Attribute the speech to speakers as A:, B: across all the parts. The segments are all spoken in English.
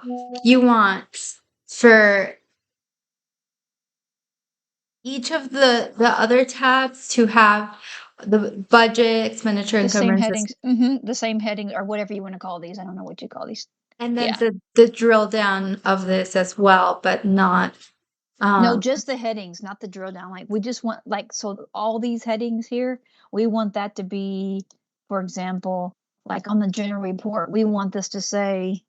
A: So you want for each of the other tabs to have the budget, expenditure,
B: The same
A: encumbrances,
B: headings. The same heading or whatever you want to call these. I don't know what you call these.
A: and then
B: Yeah.
A: the drill down of this as well, but not
B: No,
A: um
B: just the headings, not the drill down. Like we just want like so all these headings here, we want that to be, for example, like on the general report, we want this to say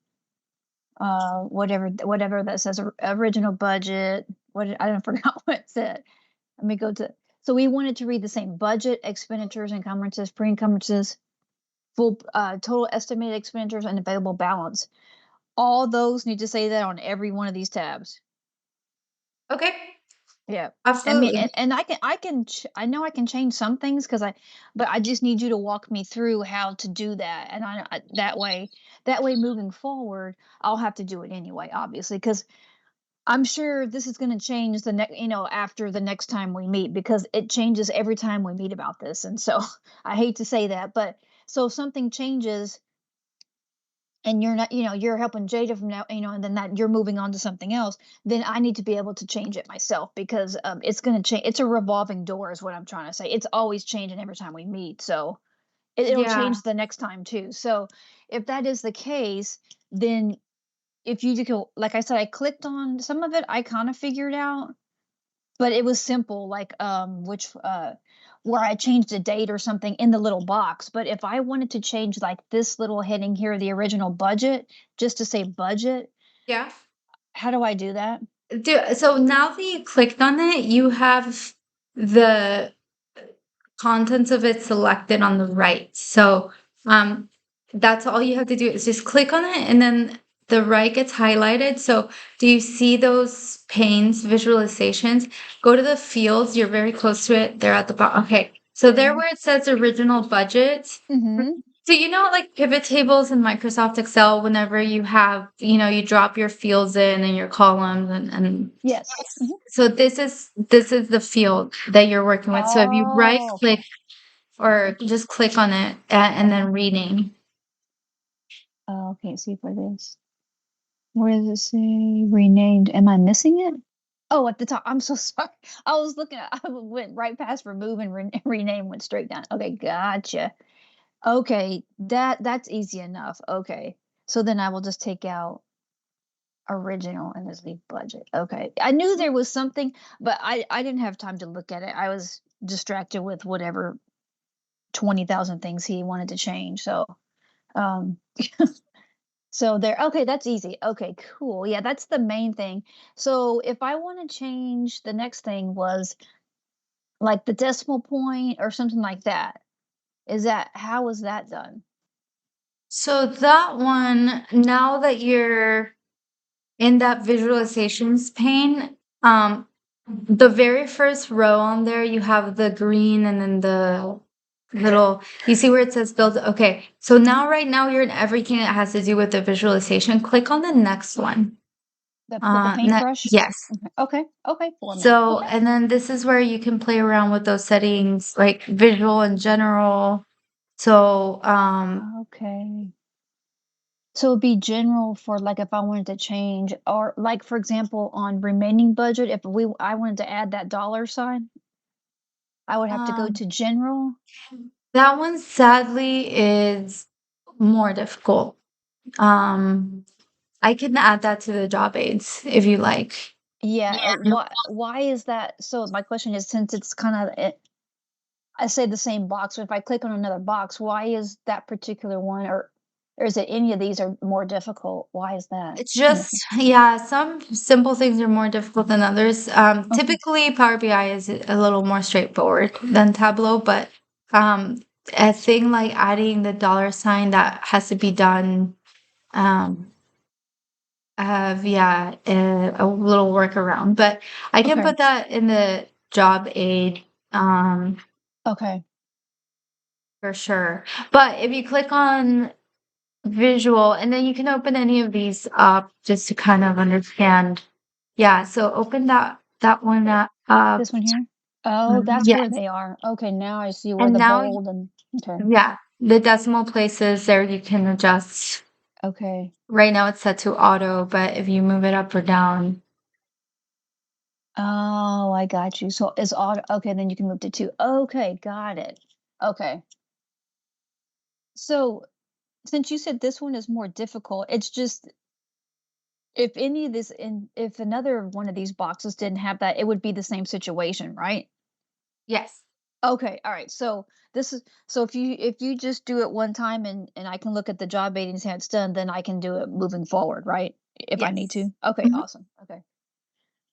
B: whatever that says original budget. I don't forgot what it said. Let me go to so we wanted to read the same budget, expenditures, encumbrances, pre-encumbrances, full total estimated expenditures, and available balance. All those need to say that on every one of these tabs.
A: okay,
B: Yeah. I mean,
A: absolutely.
B: and I know I can change some things but I just need you to walk me through how to do that. And that way moving forward, I'll have to do it anyway, obviously, because I'm sure this is going to change the next, after the next time we meet, because it changes every time we meet about this. And so I hate to say that, but so if something changes and you're not, you're helping Jada from now, and then that you're moving on to something else, then I need to be able to change it myself because it's going to change. It's a revolving door, is what I'm trying to say. It's always changing every time we meet. So it'll
A: Yeah.
B: change the next time too. So if that is the case, then if you go, like I said, I clicked on some of it, I kind of figured out, but it was simple, like, which, where I changed a date or something in the little box. But if I wanted to change like this little heading here, the original budget, just to say budget,
A: Yeah.
B: how do I do that?
A: So now that you clicked on it, you have the contents of it selected on the right. So um, that's all you have to do is just click on it, and then the right gets highlighted. So do you see those panes, visualizations? Go to the fields. You're very close to it. They're at the bottom. Okay. So there
B: Mhm.
A: where it says original budget.
B: Mhm.
A: So you know, like pivot tables in Microsoft Excel, whenever you have, you drop your fields in and your columns and
B: Yes. Mhm.
A: so this is the field that you're working with. So if you right
B: Oh,
A: click
B: okay.
A: or just click on it and
B: Uh-huh.
A: then rename.
B: Oh, okay, see for this. Where does it say renamed? Am I missing it? Oh, at the top. I'm so sorry. I was looking at, I went right past remove and rename, went straight down. Okay, gotcha. Okay, that's easy enough. Okay. So then I will just take out original and just leave budget. Okay. I knew there was something, but I didn't have time to look at it. I was distracted with whatever 20,000 things he wanted to change. So, um so there, okay, that's easy. Okay, cool. Yeah, that's the main thing. So if I want to change, the next thing was like the decimal point or something like that. How is that done?
A: So that one, now that you're in that visualizations pane, the very first row on there, you have the green and then the little, you see where it says build. Okay. So now, right now, you're in everything that has to do with the visualization. Click on the next one.
B: With the paintbrush?
A: Yes.
B: Okay. Okay. Okay. Format.
A: So,
B: Okay.
A: and then this is where you can play around with those settings, like visual in general. So,
B: Okay. So it'd be general for like if I wanted to change or like for example on remaining budget, if I wanted to add that dollar sign, I would have to go
A: um,
B: to general.
A: that one sadly is more difficult. Um, I can add that to the job aids if you like.
B: Yeah, why is that? So my question is since it's kind of I say the same box, but if I click on another box, why is that particular one or is it any of these are more difficult? Why is that?
A: It's just, yeah, some simple things are more difficult than others.
B: Okay.
A: Typically, Power BI is a little more straightforward than Tableau, but um, a thing like adding the dollar sign that has to be done um, via a little workaround. But I can
B: Okay.
A: put that in the job aid um,
B: Okay.
A: for sure. But if you click on visual, and then you can open any of these up just to kind of understand. Yeah, so open that one up.
B: This one here? Oh, that's where
A: Yes.
B: they are. Okay, now I see where
A: And
B: the
A: now,
B: bold and okay.
A: yeah, the decimal places there you can adjust.
B: Okay.
A: Right now it's set to auto, but if you move it up or down,
B: Oh, I got you. So it's auto okay, then you can move to 2. Okay, got it. Okay. So, since you said this one is more difficult, it's just if any of this in if another one of these boxes didn't have that, it would be the same situation, right?
A: yes.
B: Okay, all right. So this is so if you just do it one time and I can look at the job aid and see how it's done, then I can do it moving forward, right? If I need
A: Yes.
B: to. Okay,
A: Mhm.
B: awesome. Okay.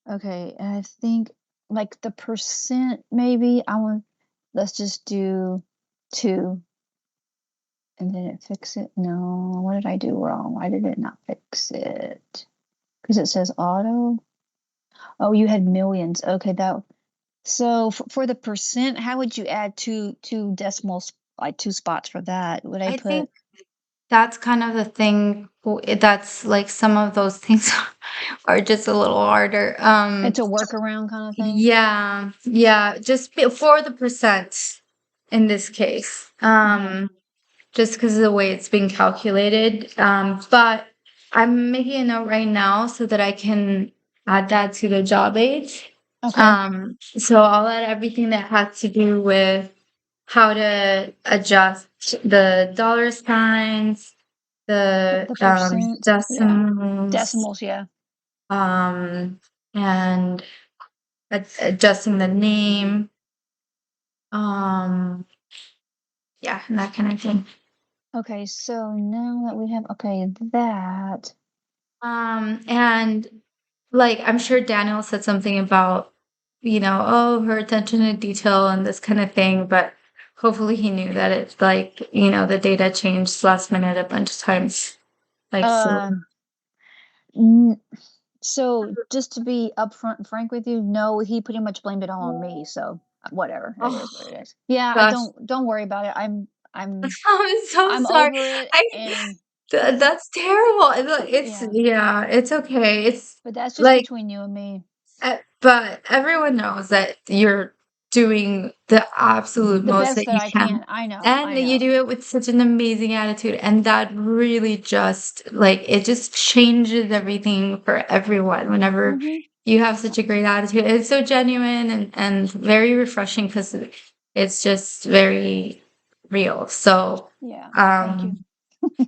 B: Okay, and I think like the percent maybe I want let's just do 2 and then it fix it. No, what did I do wrong? Why did it not fix it? Because it says auto. Oh, you had millions. Okay, that so for the percent, how would you add two decimals, like 2 spots for that? Would I
A: I
B: put
A: think that's kind of the thing. That's like some of those things are just a little harder.
B: it's a workaround kind of thing?
A: Yeah, yeah, for the percent in this case.
B: Okay.
A: Just because of the way it's being calculated. But I'm making a note right now so that I can add that to the job aid.
B: Okay.
A: So I'll add everything that has to do with how to adjust the dollar signs, the
B: The percent, yeah.
A: decimals,
B: Decimals, yeah.
A: um, and adjusting the name, um, yeah, and that kind of thing.
B: Okay, so now that we have okay, that
A: And like I'm sure Daniel said something about, oh, her attention to detail and this kind of thing, but hopefully he knew that it's like, the data changed last minute a bunch of times. Like so
B: um n- so just to be upfront and frank with you, no, he pretty much blamed it all on me, so whatever. It
A: oh
B: is what it is. Yeah, I
A: gosh.
B: don't worry about it.
A: I'm so
B: I'm
A: sorry.
B: over it
A: I
B: and
A: that's terrible. It's
B: yeah,
A: yeah, it's okay. It's
B: but that's just
A: like
B: between you and me.
A: But everyone knows that you're doing the absolute
B: The
A: most
B: best
A: that
B: that
A: you
B: I
A: can.
B: can. I know.
A: And
B: I
A: you
B: know.
A: do it with such an amazing attitude. And that really just, like, it just changes everything for everyone whenever
B: Mhm.
A: you have such a great attitude. It's so genuine and very refreshing because it's just very real. So,
B: Yeah. Thank you.
A: um,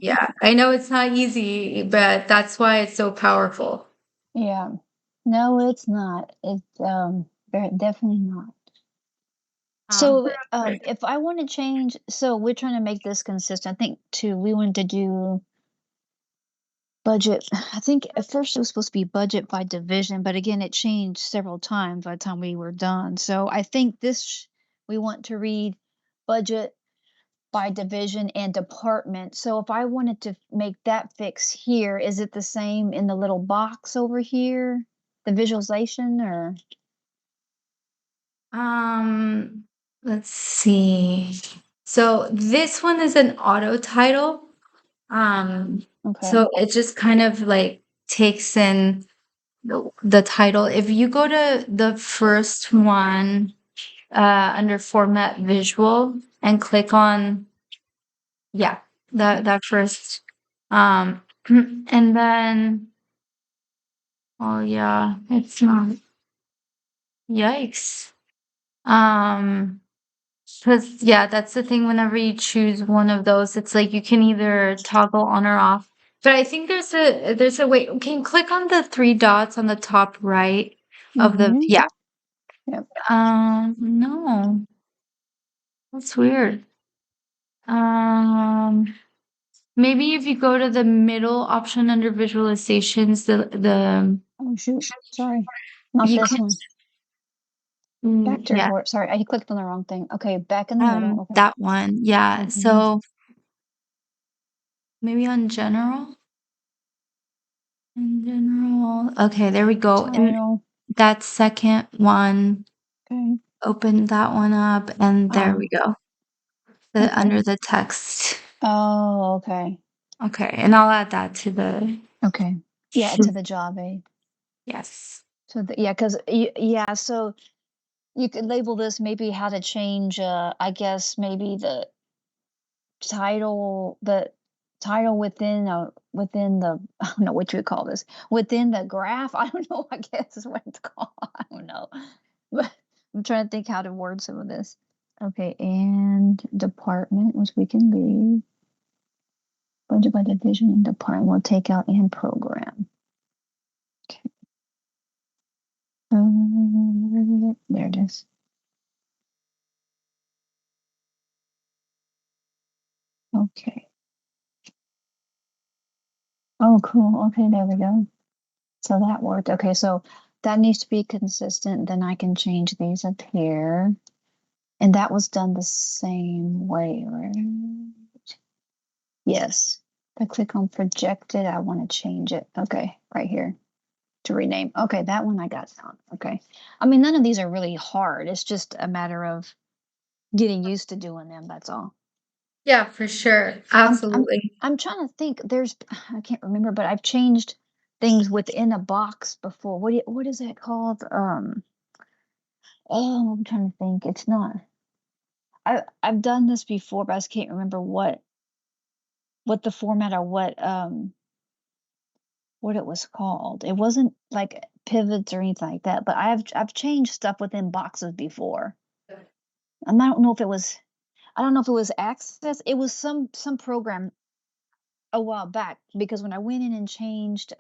A: yeah, I know it's not easy, but that's why it's so powerful.
B: Yeah. No, it's not. It's definitely not. So,
A: Great.
B: if I want to change, so we're trying to make this consistent. I think too, we wanted to do budget. I think at first it was supposed to be budget by division, but again, it changed several times by the time we were done. So I think we want to read budget by division and department. So if I wanted to make that fix here, is it the same in the little box over here? The visualization or
A: Um, let's see. So this one is an auto title. Um,
B: okay.
A: so it just kind of like takes in the title. If you go to the first one under format visual and click on, yeah,
B: Okay.
A: that first, um, and then, oh yeah, it's not, yikes. Um, Because yeah, that's the thing whenever you choose one of those, it's like you can either toggle on or off. But I think there's a way. Can you click on the 3 dots on the top right of the
B: Mhm.
A: yeah.
B: Yep.
A: No, that's weird. Um, maybe if you go to the middle option under visualizations, the
B: Oh shoot. Sorry. Not
A: you
B: this
A: can
B: one. Back to
A: yeah,
B: report. Sorry, I clicked on the wrong thing. Okay, back in the middle. Okay.
A: that one. Yeah.
B: Mhm.
A: So maybe on general. In general. Okay, there we go. And
B: Title.
A: that second one,
B: Okay.
A: open that one up, and there we
B: Ah,
A: go.
B: okay.
A: Under the text.
B: Oh, okay.
A: Okay, and I'll add that to the
B: Okay. Yeah, to the job aid.
A: yes.
B: So yeah, because yeah, so you could label this maybe how to change. I guess maybe the title, the title within the I don't know what you would call this, within the graph. I don't know, I guess is what it's called. I don't know. But I'm trying to think how to word some of this. Okay, and department, which we can leave. Budget by division and department. We'll take out and program. Okay. There it is. Okay. Oh, cool. Okay, there we go. So that worked. Okay, so that needs to be consistent. Then I can change these up here. And that was done the same way, right? Yes. If I click on projected, I want to change it. Okay, right here to rename. Okay, that one I got down. Okay. I mean, none of these are really hard. It's just a matter of getting used to doing them. That's all.
A: Yeah, for sure.
B: I'm I'm
A: Absolutely.
B: I'm trying to think. There's I can't remember, but I've changed things within a box before. What is that called? Oh, I'm trying to think. It's not. I've done this before, but I just can't remember what the format or what it was called. It wasn't like pivots or anything like that, but I've changed stuff within boxes before. And I don't know if it was Access. It was some program a while back because when I went in and changed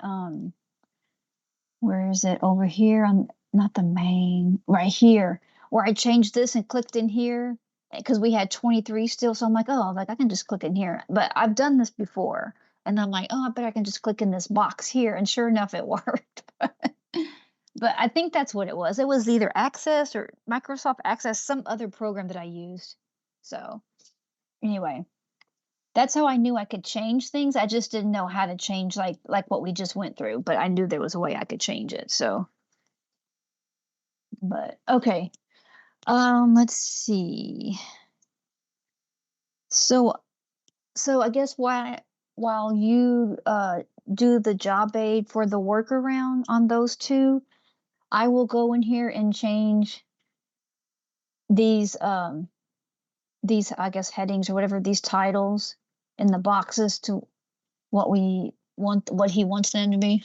B: where is it? Over here on not the main, right here, where I changed this and clicked in here because we had 23 still. So I'm like, oh, like I can just click in here. But I've done this before. And I'm like, oh, I bet I can just click in this box here. And sure enough, it worked. But I think that's what it was. It was either Access or Microsoft Access, some other program that I used. So anyway, that's how I knew I could change things. I just didn't know how to change like what we just went through, but I knew there was a way I could change it. So but okay. Let's see. So so I guess while you do the job aid for the workaround on those two, I will go in here and change these these I guess headings or whatever these titles in the boxes to what he wants them to be.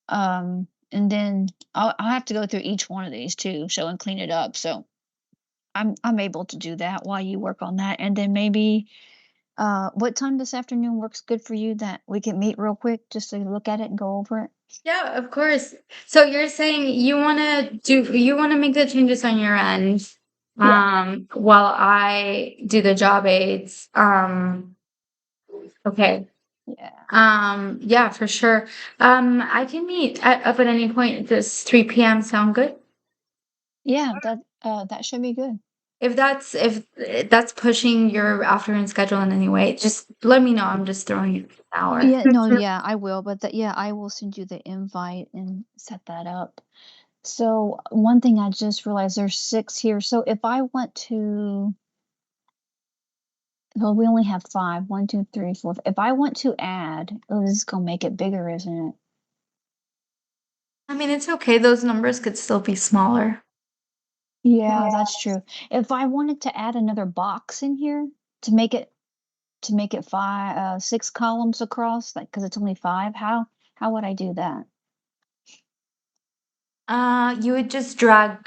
B: And then I'll have to go through each one of these too, so and clean it up. So I'm able to do that while you work on that, and then maybe what time this afternoon works good for you that we can meet real quick just to look at it and go over it?
A: Yeah, of course. So you're saying you want to make the changes on your end,
B: Yeah.
A: while I do the job aids. Okay.
B: Yeah.
A: Yeah, for sure. I can meet up at any point. Does 3 p.m. sound good?
B: Yeah, that should be good.
A: If that's pushing your afternoon schedule in any way, just let me know. I'm just throwing it an hour.
B: Yeah, no, yeah, I will, but yeah, I will send you the invite and set that up. So one thing I just realized there's 6 here. So if I want to, well, we only have 5. 1, 2, 3, 4. If I want to add, oh, this is gonna make it bigger, isn't it?
A: I mean, it's okay. Those numbers could still be smaller.
B: Yeah, that's true. If I wanted to add another box in here to make it 6 columns across, like because it's only 5, how would I do that?
A: You would just drag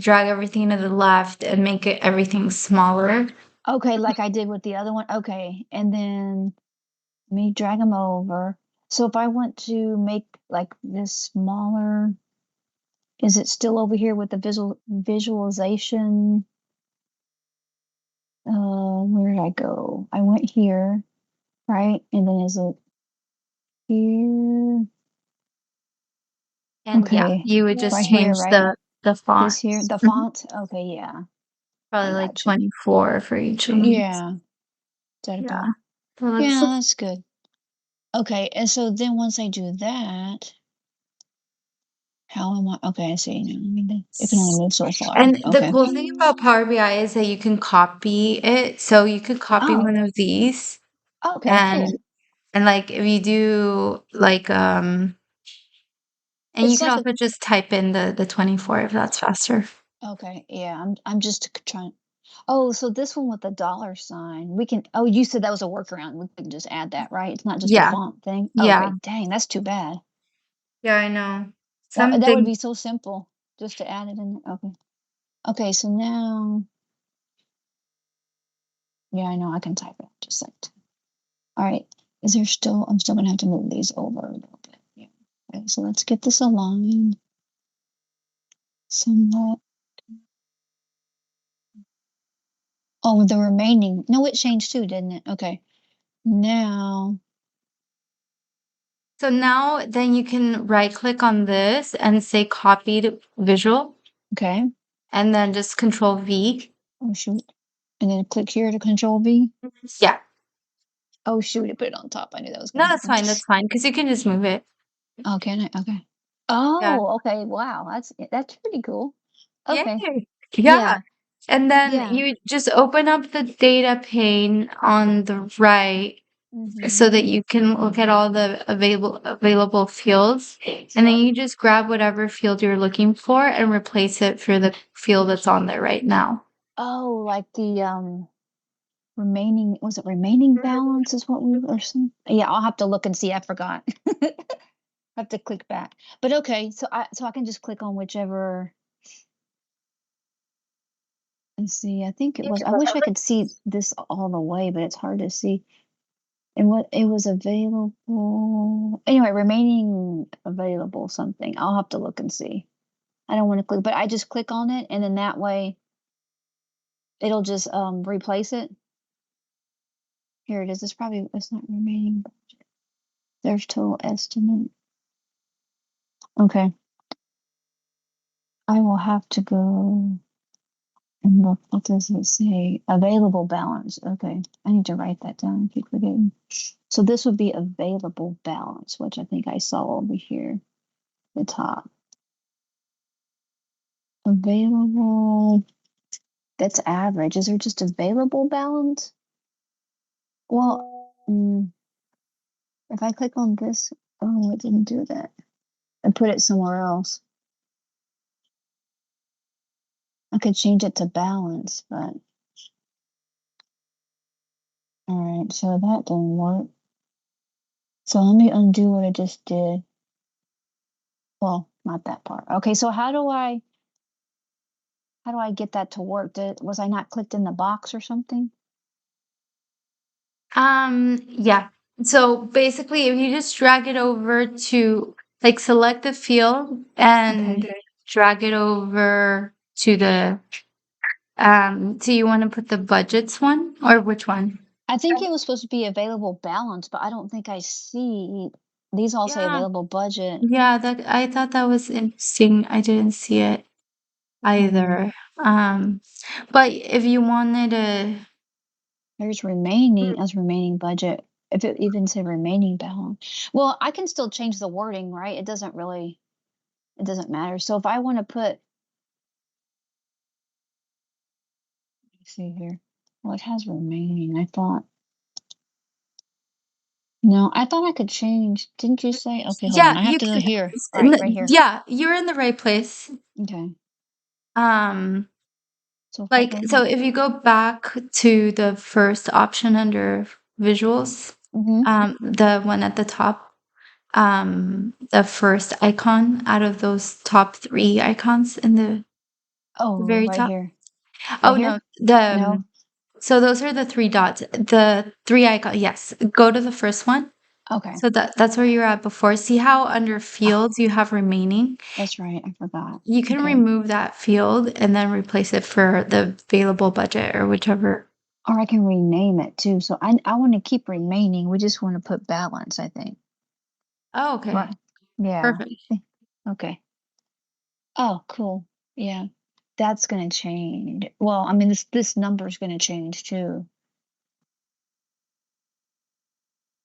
A: everything to the left and make it everything smaller.
B: Okay, like I did with the other one. Okay, and then let me drag them over. So if I want to make like this smaller, is it still over here with the visualization? Where did I go? I went here, right? And then is it here?
A: And yeah,
B: Okay,
A: you would
B: right
A: just
B: here,
A: change
B: right?
A: the
B: This
A: font.
B: here, the
A: Mhm.
B: font? Okay, yeah, I
A: Probably like
B: got you.
A: 24 for each of them.
B: Yeah, is that
A: Yeah.
B: about?
A: That looks
B: Yeah, that's good. Okay, and so then once I do that, how am I? Okay, I see now. I mean, it can only move so far.
A: and the
B: Okay.
A: cool thing about Power BI is that you can copy it. So you could copy
B: Oh,
A: one of these
B: okay,
A: and
B: cool.
A: like if you do like and you
B: It's
A: could
B: like a
A: also just type in the 24 if that's faster.
B: okay, yeah. I'm just trying. Oh, so this one with the dollar sign, we can oh, you said that was a workaround. We can just add that, right? It's not just a
A: Yeah,
B: font thing?
A: yeah,
B: Okay, dang, that's too bad.
A: yeah, I know.
B: That would
A: Something.
B: be so simple just to add it in there. Okay. Okay, so now yeah, I know I can type it. Just like all right. Is there still I'm still gonna have to move these over a little bit. Yeah. Okay, so let's get this aligned somewhat. Oh, the remaining. No, it changed too, didn't it? Okay. Now,
A: So now then you can right click on this and say copied visual
B: okay.
A: and then just control V.
B: Oh shoot. And then click here to control V.
A: Yeah.
B: Oh shoot, it put it on top. I knew that was
A: No,
B: gonna
A: that's
B: happen.
A: fine. That's fine because you can just move it.
B: Oh, can I? Okay.
A: Yeah.
B: Oh, okay. Wow. That's pretty cool. Okay.
A: Yay. Yeah.
B: Yeah.
A: And then
B: Yeah.
A: you just open up the data pane on the right so
B: Mm-hmm.
A: that you can look at all the available fields. And then
B: Yep.
A: you just grab whatever field you're looking for and replace it for the field that's on there right now.
B: Oh, like the remaining was it remaining balance is what we or some yeah, I'll have to look and see. I forgot. I have to click back. But okay, so I can just click on whichever and see. I think it was I wish I could see this all the way, but it's hard to see. And what it was available anyway, remaining available something. I'll have to look and see. I don't want to click, but I just click on it and then that way it'll just replace it. Here it is. It's probably it's not remaining. There's total estimate. Okay. I will have to go and look. What does it say? Available balance. Okay. I need to write that down. I keep forgetting. So this would be available balance, which I think I saw over here, the top. Available. That's average. Is there just available balance? Well, if I click on this, oh, it didn't do that. I put it somewhere else. I could change it to balance, but all right, so that didn't work. So let me undo what I just did. Well, not that part. Okay, so how do I get that to work? Was I not clicked in the box or something?
A: Yeah. So basically, if you just drag it over to like select the field and
B: Okay.
A: drag it over to the do you want to put the budgets one or which one?
B: I think it was supposed to be available balance, but I don't think I see these all say
A: Yeah.
B: available budget.
A: Yeah, that I thought that was interesting. I didn't see it
B: Mm,
A: either. But if you wanted to,
B: there's remaining as remaining budget. If it even said remaining balance. Well, I can still change the wording, right? It doesn't matter. So if I want to put, let's see here. Well, it has remaining. No, I thought I could change. Didn't you say? Okay, hold on.
A: yeah,
B: I have
A: you
B: to go
A: can.
B: here. Right here.
A: Yeah, you're in the right place.
B: Okay.
A: Um,
B: So if I
A: like
B: go
A: so,
B: here.
A: if you go back to the first option under visuals,
B: Mm-hmm.
A: the one at the top, the first icon out of those top three icons in the
B: Oh,
A: very
B: right
A: top.
B: here. Right
A: Oh
B: here?
A: no, the
B: No.
A: so those are the three dots. The three icon. Yes, go to the first one.
B: Okay.
A: So that's where you were at before. See how under
B: Oh,
A: fields you have remaining?
B: that's right. I forgot.
A: You can
B: Okay.
A: remove that field and then replace it for the available budget or whichever.
B: Or I can rename it too. So I want to keep remaining. We just want to put balance, I think.
A: Oh, okay.
B: Right. Yeah.
A: Perfect.
B: Okay. Oh, cool. Yeah. That's gonna change. Well, I mean this number's gonna change too.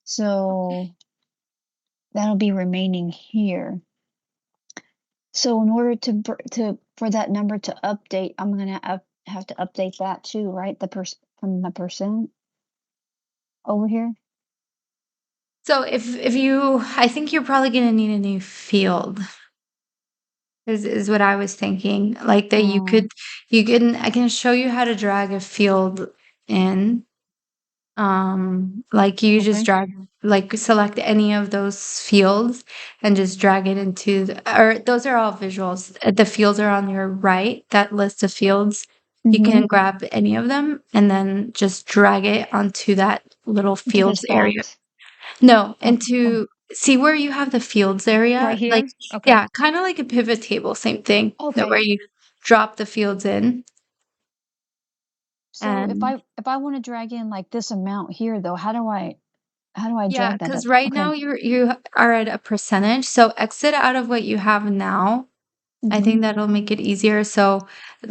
B: So that'll be remaining here. So in order to for that number to update, I'm gonna have to update that too, right? From the percent over here.
A: So if you, I think you're probably gonna need a new field. is what I was thinking. Like that
B: Oh,
A: I can show you how to drag a field in. Like you just
B: okay.
A: drag, like select any of those fields and just drag it into or those are all visuals. The fields are on your right, that list of fields. You
B: Mm-hmm.
A: can grab any of them and then just drag it onto that little
B: To this
A: fields area.
B: box.
A: No,
B: Oh, oh,
A: into see where you have the fields
B: right
A: area? Like,
B: here? Okay.
A: yeah, kind of like a pivot table, same thing, where
B: Okay.
A: you drop the fields in
B: So
A: and
B: if I want to drag in like this amount here though, how do I
A: yeah,
B: drag that
A: because
B: up?
A: right now
B: Okay.
A: you are at a percentage, so exit out of what you have now. I
B: Mm-hmm.
A: think that'll make it easier. So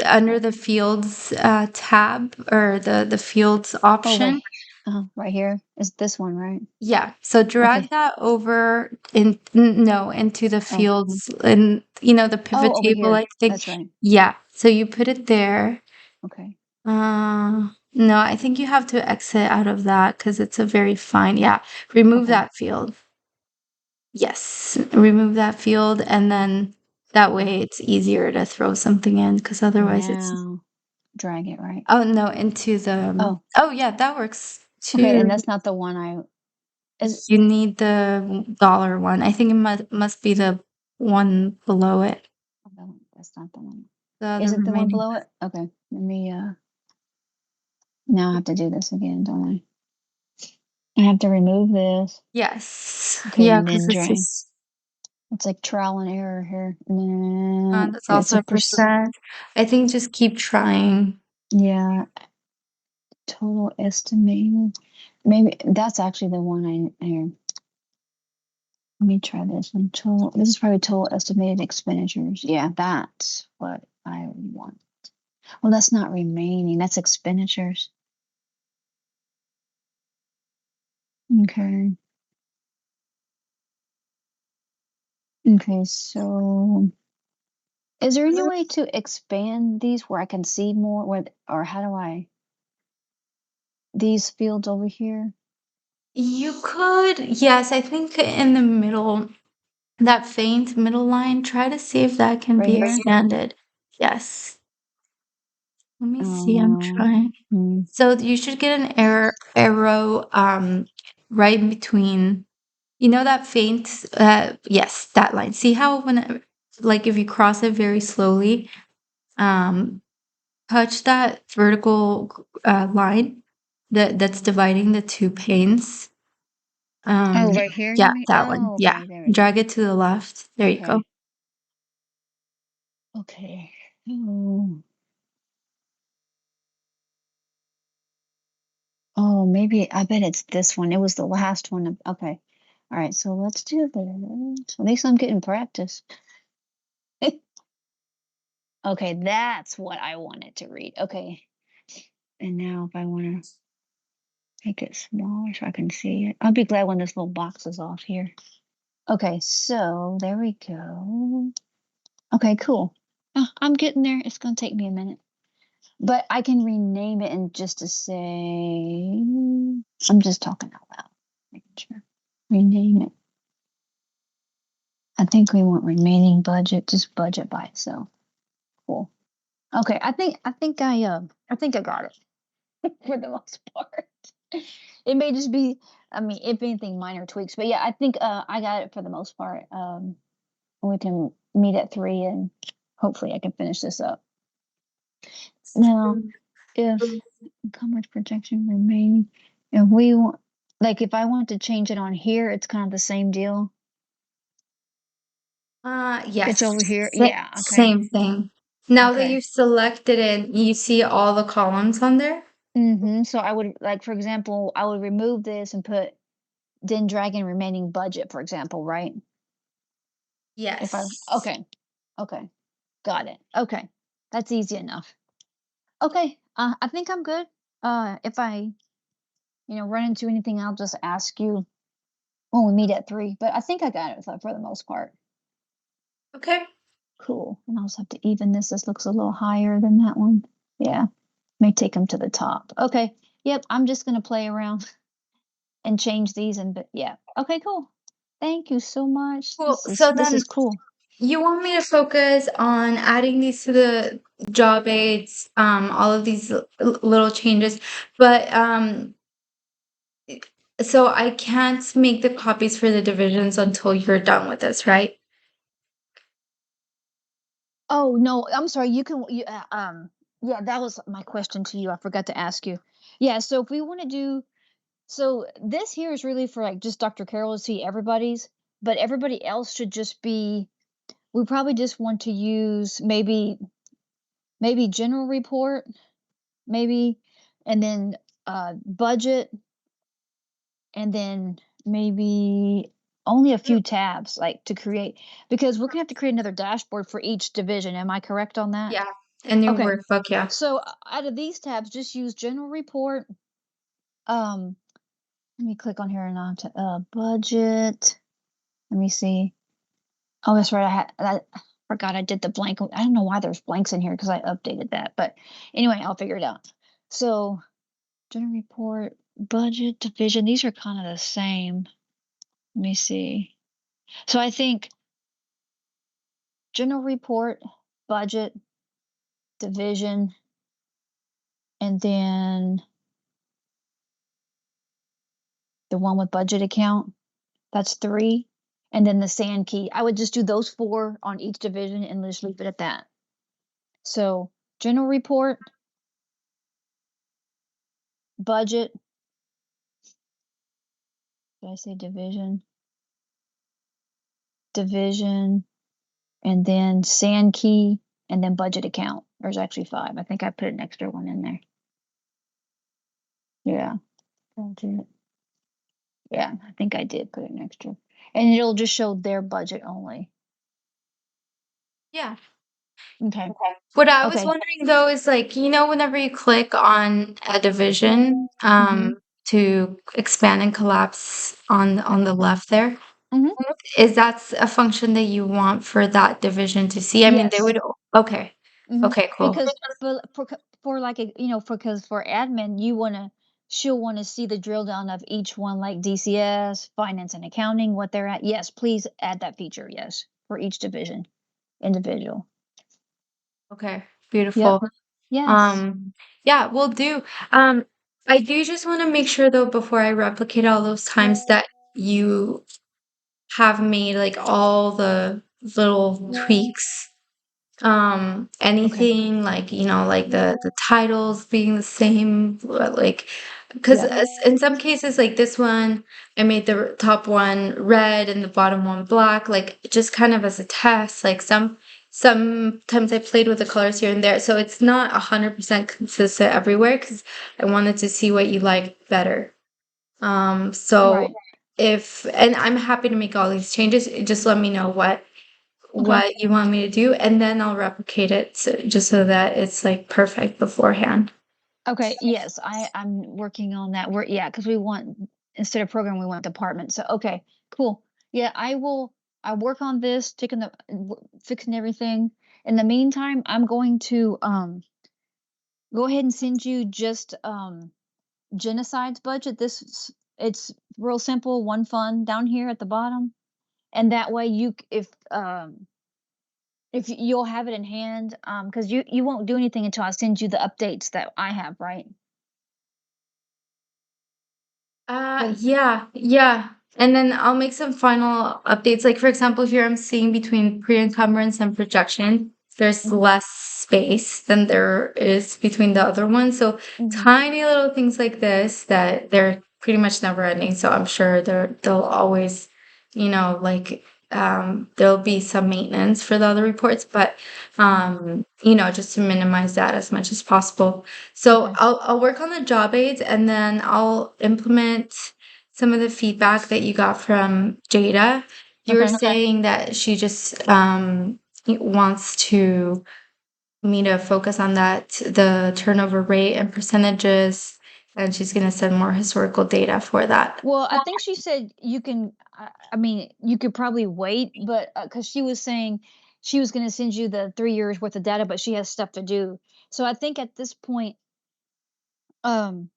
A: under
B: Okay.
A: the fields tab or the fields
B: Oh,
A: option,
B: right here is this one, right?
A: yeah. So drag
B: Okay.
A: that over no, into the
B: Oh.
A: fields and the pivot
B: Oh, over
A: table
B: here.
A: like thing.
B: That's right.
A: Yeah. So you put it there.
B: Okay.
A: No, I think you have to exit out of that because it's a very fine. Yeah. Remove
B: Okay.
A: that field. Yes. Remove that field and then that
B: Okay.
A: way it's easier to throw something in because otherwise it's
B: Now drag it, right?
A: oh no, into the
B: Oh,
A: oh yeah, that works
B: okay. And
A: too.
B: that's not the one I is
A: You need the dollar one. I think it must be the one below it.
B: oh, no, that's not the one.
A: The
B: Is it the one
A: remaining.
B: below it? Okay. Let me now I have to do this again, don't I? I have to remove this.
A: Yes.
B: Okay,
A: Yeah,
B: and
A: because
B: then
A: it's
B: drag.
A: just
B: It's like trial and error here. No,
A: that's
B: it's
A: also
B: a
A: a percent. I think just keep trying.
B: yeah, total estimated. Maybe that's actually the one here. Let me try this one. Total. This is probably total estimated expenditures. Yeah, that's what I want. Well, that's not remaining. That's expenditures. Okay. Okay. So, is there any way to expand these where I can see more? Where or how do I these fields over here?
A: You could, yes, I think in the middle, that faint middle line, try to see if that can
B: Right
A: be
B: here?
A: expanded. Yes. Let me
B: Oh
A: see, I'm
B: no.
A: trying.
B: Hmm.
A: So you should get an arrow right in between. You know that faint yes, that line. See how like if you cross it very slowly, um touch that vertical line that's dividing the two panes.
B: Oh,
A: Um
B: right here, you
A: yeah,
B: mean?
A: that one.
B: Oh,
A: Yeah.
B: okay. There we go.
A: Drag it to the left. There you go.
B: Okay. Okay. Oh, oh, maybe I bet it's this one. It was the last one. Okay. All right. So let's do this. At least I'm getting practice. Okay, that's what I wanted to read. Okay. And now if I want to make it smaller so I can see it, I'll be glad when this little box is off here. Okay, so there we go. Okay, cool. I'm getting there. It's going to take me a minute. But I can rename it in just to say, I'm just talking out loud. Making sure. Rename it. I think we want remaining budget, just budget by itself. Cool. Okay, I think I got it for the most part. It may just be, I mean, if anything, minor tweaks. But yeah, I think I got it for the most part. We can meet at 3 and hopefully I can finish this up. Now, if coverage protection remaining, if we want, like if I want to change it on here, it's kind of the same deal. It's
A: Yes.
B: over here. Yeah, okay.
A: Same thing. Now that
B: Okay.
A: you've selected it, you see all the columns on there?
B: So I would like, for example, I would remove this and put then drag in remaining budget, for example, right? If I
A: Yes.
B: okay, okay, got it. Okay, that's easy enough. Okay, I think I'm good. If I run into anything, I'll just ask you when we meet at 3. But I think I got it for the most part.
A: Okay.
B: Cool. And I'll just have to even this. This looks a little higher than that one. Yeah, may take them to the top. Okay. Yep. I'm just gonna play around and change these and but yeah. Okay. Cool. Thank you so much.
A: Cool.
B: This
A: So
B: is
A: then
B: cool.
A: you want me to focus on adding these to the job aids, all of these little changes, but so I can't make the copies for the divisions until you're done with this, right?
B: Oh, no, I'm sorry, yeah, that was my question to you, I forgot to ask you. Yeah, so if we wanna do so this here is really for, like, just Dr. Carroll to see everybody's, but everybody else should just be we probably just want to use maybe general report, maybe, and then, budget, and then maybe only a few tabs, like, to create because we're gonna have to create another dashboard for each division, am I correct on that?
A: Yeah, a new
B: Okay.
A: workbook, yeah.
B: So, out of these tabs, just use general report, um, let me click on here and on to, budget. Let me see. Oh, that's right, I forgot I did the blank I don't know why there's blanks in here because I updated that, but anyway, I'll figure it out. So, general report, budget, division, these are kinda the same. Let me see. So, I think general report, budget, division, and then the one with budget account. That's 3, and then the sand key. I would just do those 4 on each division and just leave it at that. So, general report, budget did I say division? Division, and then sand key, and then budget account. There's actually 5. I think I put an extra one in there. Yeah, budget. Yeah, I think I did put an extra. And it'll just show their budget only.
A: Yeah.
B: Okay.
A: Okay. What I was
B: Okay.
A: wondering though is like, whenever you click on a division,
B: Mhm.
A: to expand and collapse on the left there,
B: Mhm.
A: is that a function that you want for that division to see? I mean, they
B: Yes.
A: would, okay.
B: Mhm.
A: Okay, cool.
B: Because for like a because for admin, she'll wanna see the drill down of each one, like DCS, finance and accounting, what they're at. Yes, please add that feature, yes, for each division, individual.
A: Okay,
B: Yep.
A: beautiful.
B: Yes.
A: Um, yeah, will do. Um, I do just want to make sure though, before I replicate all those times that you have made like all the little tweaks.
B: Okay.
A: Anything like, like the titles being the same, like, because
B: Yep.
A: in some cases, like this one, I made the top one red and the bottom one black, like just kind of as a test. Like sometimes I played with the colors here and there, so it's not 100% consistent everywhere because I wanted to see what you like better. So
B: Right.
A: if and I'm happy to make all these changes. Just let me know
B: Okay.
A: what you want me to do, and then I'll replicate it just so that it's like perfect beforehand.
B: Okay, yes, I'm working on that. Because we want instead of program, we want department. So okay, cool. Yeah, I work on this, fixing everything. In the meantime, I'm going to go ahead and send you just genocide's budget. It's real simple, one fund down here at the bottom. And that way if you'll have it in hand, because you won't do anything until I send you the updates that I have, right? For
A: Yeah, yeah. And then I'll make some final updates. Like for example, here I'm seeing between pre-encumbrance and projection, there's
B: Mhm,
A: less space than there is between the other ones. So
B: mhm.
A: tiny little things like this that they're pretty much never ending. So I'm sure they'll always, like there'll be some maintenance for the other reports, but just to minimize that as much as possible. So
B: Okay.
A: I'll work on the job aids and then I'll implement some of the feedback that you got from Jada. You were
B: Okay.
A: saying that she just wants me to focus on that, the turnover rate and percentages, and she's going to send more historical data for that.
B: Well, I think she said you can. I mean, you could probably wait, but because she was saying she was going to send you the 3 years worth of data, but she has stuff to do. So I think at this point, um,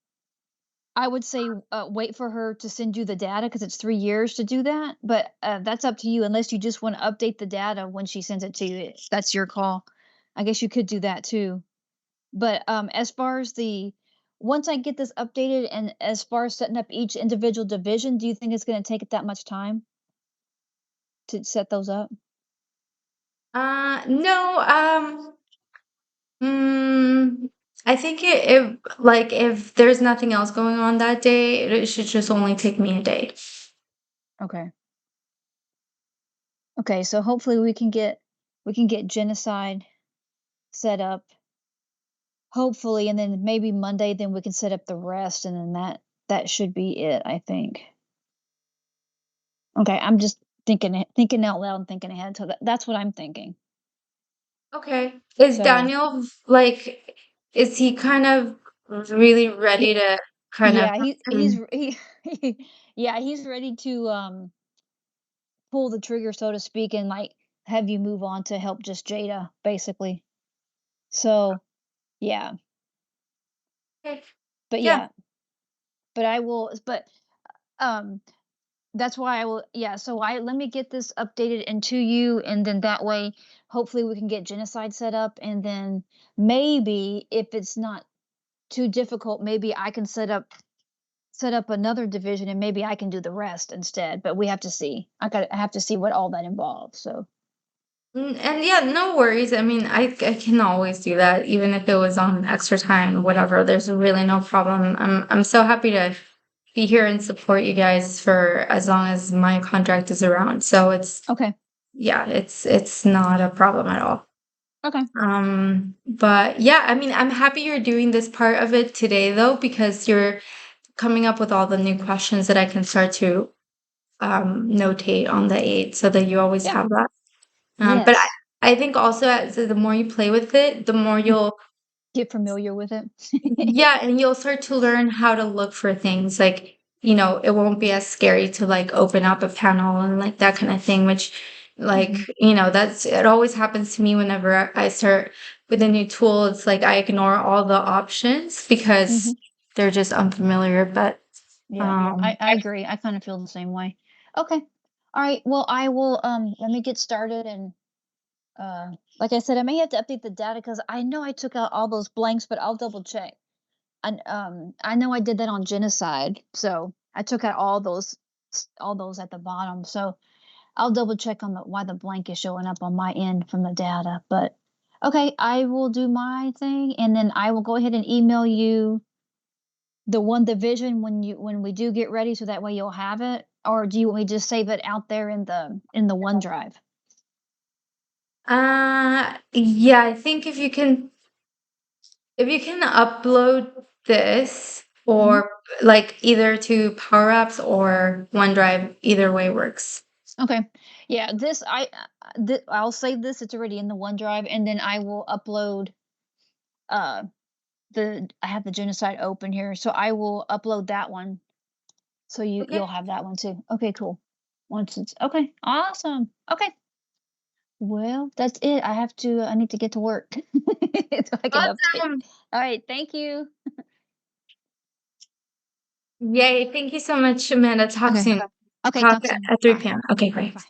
B: I would say, wait for her to send you the data because it's 3 years to do that, but, that's up to you unless you just wanna update the data when she sends it to you, that's your call. I guess you could do that too. But, as far as the once I get this updated and as far as setting up each individual division, do you think it's gonna take it that much time to set those up?
A: No, mm, I think it like if there's nothing else going on that day, it should just only take me a day.
B: Okay. Okay, so hopefully we can get genocide set up, hopefully, and then maybe Monday, then we can set up the rest, and then that should be it, I think. Okay, I'm just thinking out loud and thinking ahead, so that's what I'm thinking.
A: Okay. Is
B: So,
A: Daniel like, is he kind of really ready
B: he
A: to kind of
B: yeah, he yeah, he's ready to, pull the trigger, so to speak, and, like, have you move on to help just Jada, basically. So, yeah,
A: okay.
B: but
A: Yeah.
B: yeah, but, um, that's why I will yeah, so I let me get this updated into you, and then that way, hopefully, we can get genocide set up, and then maybe if it's not too difficult, maybe I can set up another division, and maybe I can do the rest instead, but we have to see. I have to see what all that involves, so
A: And yeah, no worries. I mean, I can always do that, even if it was on extra time, whatever. There's really no problem. I'm so happy to be here and support you guys for as long as my contract is around. So it's
B: okay,
A: yeah, it's not a problem at all.
B: okay.
A: But yeah, I mean, I'm happy you're doing this part of it today though, because you're coming up with all the new questions that I can start to notate on the aid so that you always
B: Yeah,
A: have that. But
B: yes.
A: I think also as the more you play with it, the more
B: Mm,
A: you'll
B: get familiar with it.
A: yeah, and you'll start to learn how to look for things like, it won't be as scary to like open up a panel and like that kind of thing, which like,
B: Mhm,
A: that's it always happens to me whenever I start with a new tool. It's like I ignore all the options because
B: mhm.
A: they're just unfamiliar. But
B: Yeah,
A: um
B: I agree, I kinda feel the same way. Okay. Alright, well, I will, let me get started and, like I said, I may have to update the data because I know I took out all those blanks, but I'll double check. And, I know I did that on genocide, so I took out all those at the bottom, so I'll double check on the why the blank is showing up on my end from the data, but okay, I will do my thing, and then I will go ahead and email you the one division when we do get ready, so that way you'll have it, or do you want me to just save it out there in the OneDrive?
A: yeah, I think if you can upload this
B: Mhm.
A: or like either to Power Apps or OneDrive, either way works.
B: Okay. Yeah, I'll save this, it's already in the OneDrive, and then I will upload, uh, I have the genocide open here, so I will upload that one, so
A: Okay.
B: you'll have that one too. Okay, cool. Once it's okay, awesome. Okay. Well, that's it. I need to get to work so I can update.
A: Awesome.
B: All right, thank you.
A: Yay. Thank you so much, Amanda. Talk
B: Okay.
A: soon.
B: Okay,
A: Talk
B: talk soon.
A: at 3
B: Bye.
A: p.m. Okay, great.
B: Bye.